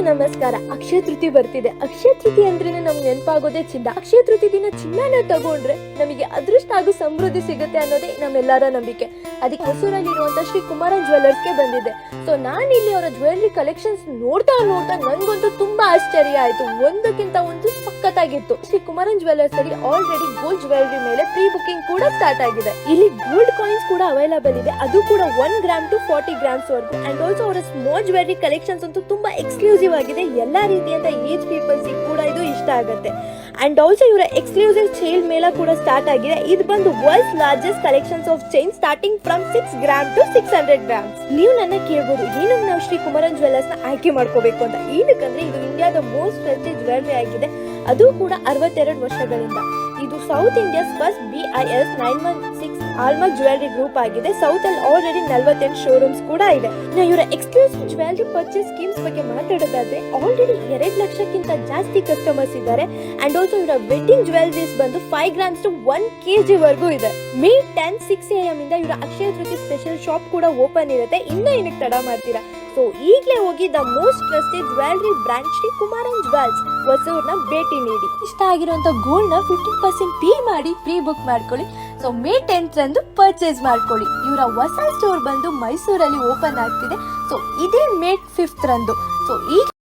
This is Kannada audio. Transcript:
ಎಲ್ರಿಗೂ ನಮಸ್ಕಾರ. ಅಕ್ಷಯ ತೃತೀಯ ಬರ್ತಿದೆ. ಅಕ್ಷಯ ತೃತೀಯ ಅಂದ್ರೆ ನಮ್ಗೆ ನೆನಪಾಗೋದೇ ಚಿನ್ನ. ಅಕ್ಷಯ ತೃತೀಯ ದಿನ ಚಿನ್ನನ ತಗೊಂಡ್ರೆ ನಮಗೆ ಅದೃಷ್ಟ ಹಾಗೂ ಸಮೃದ್ಧಿ ಸಿಗುತ್ತೆ ಅನ್ನೋದೇ ನಮ್ಮೆಲ್ಲರ ನಂಬಿಕೆ. ಅದಕ್ಕೆ ಹೊಸೂರಲ್ಲಿರುವಂತ ಶ್ರೀ ಕುಮಾರನ್ ಜ್ಯುವೆಲ್ಲರ್ಸ್ಗೆ ಬಂದಿದೆ. ಸೊ ನಾನು ಇಲ್ಲಿ ಅವರ ಜ್ಯುವೆಲ್ಲರಿ ಕಲೆಕ್ಷನ್ಸ್ ನೋಡ್ತಾ ನನ್ಗಂತೂ ತುಂಬಾ ಆಶ್ಚರ್ಯ ಆಯ್ತು. ಒಂದಕ್ಕಿಂತ ಒಂದು ಸಖತ್ತಾಗಿತ್ತು. ಶ್ರೀ ಕುಮಾರನ್ ಜ್ಯುವೆಲ್ಲರ್ಸ್ ಅಲ್ಲಿ ಆಲ್ರೆಡಿ ಗೋಲ್ಡ್ ಜ್ಯುವೆಲ್ಲರಿ ಮೇಲೆ ಪ್ರೀ ಬುಕಿಂಗ್ ಕೂಡ ಸ್ಟಾರ್ಟ್ ಆಗಿದೆ. ಇಲ್ಲಿ ಗೋಲ್ಡ್ ಕಾಯಿನ್ಸ್ ಕೂಡ ಅವೈಲೇಬಲ್ ಇದೆ, ಅದು ಕೂಡ 1 ಗ್ರಾಮ್ ಟು 40 ಗ್ರಾಮ್ಸ್ ವರೆಗೂ. ಅಂಡ್ ಆಲ್ಸೋ ಅವರ ಸ್ಮಾಲ್ ಜ್ಯುವೆಲ್ಲರಿ ಕಲೆಕ್ಷನ್ಸ್ ಅಂತೂ ತುಂಬಾ ಎಕ್ಸ್ಕ್ಲೂಸಿವ್ ಆಗಿದೆ. ಎಲ್ಲಾ ರೀತಿಯಂತ ಏಜ್ ಪೀಪಲ್ಸ್ ಕೂಡ ಇದು ಇಷ್ಟ ಆಗುತ್ತೆ. ಅಂಡ್ ಆಲ್ಸೋ ಇವರ ಎಕ್ಸ್ಕ್ಲೂಸಿವ್ ಚೈನ್ ಮೇಳ ಕೂಡ ಸ್ಟಾರ್ಟ್ ಆಗಿದೆ. ಇದು ಬಂದು world's largest collections of chain starting from 6 gram to 600 grams. ನೀವು ನನ್ನ ಕೇಳಬಹುದು, ಏನು ನಾವು ಶ್ರೀ ಕುಮಾರನ್ ಜ್ಯುವೆಲ್ಲರ್ಸ್ ನ ಆಯ್ಕೆ ಮಾಡ್ಕೋಬೇಕು ಅಂತ. ಏನಕ್ಕಂದ್ರೆ ಇದು ಇಂಡಿಯಾದ ಮೋಸ್ಟ್ ಪ್ರೆಸ್ಟೀಜ್ ಜ್ಯುವೆಲ್ಲರಿ ಆಗಿದೆ, ಅದು ಕೂಡ 62 ವರ್ಷಗಳಿಂದ. ಇದು south India's first BIS 916 hallmark jewellery group ಆಗಿದೆ. ಸೌತ್ ಅಲ್ಲಿ ಆಲ್ರೆಡಿ 48 ಶೋರೂಮ್ಸ್ ಕೂಡ ಇದೆ. ನಾವು ಇವರ ಎಕ್ಸ್ಕ್ಲೂಸಿವ್ ಜ್ಯುವೆಲ್ಲರಿ ಪರ್ಚೇಸ್ ಸ್ಕೀಮ್ಸ್ ಬಗ್ಗೆ ಮಾತಾಡೋದಾದ್ರೆ ಆಲ್ರೆಡಿ 2 ಲಕ್ಷಕ್ಕಿಂತ ಜಾಸ್ತಿ ಕಸ್ಟಮರ್ಸ್ ಇದ್ದಾರೆ. ಅಂಡ್ ಆಲ್ಸೋ ಇವರ ವೆಡ್ಡಿಂಗ್ ಜ್ಯುವೆಲ್ಲರೀಸ್ ಬಂದು 5 ಗ್ರಾಮ್ಸ್ ಟು 1 kg ವರೆಗೂ ಇದೆ. ಮೇ 10 6 AM ಇಂದ ಇವರ ಅಕ್ಷಯ ತೃತೀಯ ಸ್ಪೆಷಲ್ ಶಾಪ್ ಕೂಡ ಓಪನ್ ಇರುತ್ತೆ. ಇನ್ನ ಏನಕ್ಕೆ ತಡ ಮಾಡ್ತೀರಾ? ಸೊ ಈಗಲೇ ಹೋಗಿ the most trusted jewellery brand Shri Kumaran jewels ಹೊಸೂರ್ನ ಭೇಟಿ ನೀಡಿ. ಇಷ್ಟ ಆಗಿರುವಂತ ಗೋಲ್ಡ್ ನ 15% ಪೇ ಮಾಡಿ ಪ್ರೀ ಬುಕ್ ಮಾಡ್ಕೊಳ್ಳಿ. ಸೊ ಮೇ 10th ರಂದು ಪರ್ಚೇಸ್ ಮಾಡ್ಕೊಳ್ಳಿ. ಇವರ ಹೊಸ ಸ್ಟೋರ್ ಬಂದು ಮೈಸೂರಲ್ಲಿ ಓಪನ್ ಆಗ್ತಿದೆ. ಸೊ ಇದೇ ಮೇ 5th ರಂದು. ಸೊ ಈ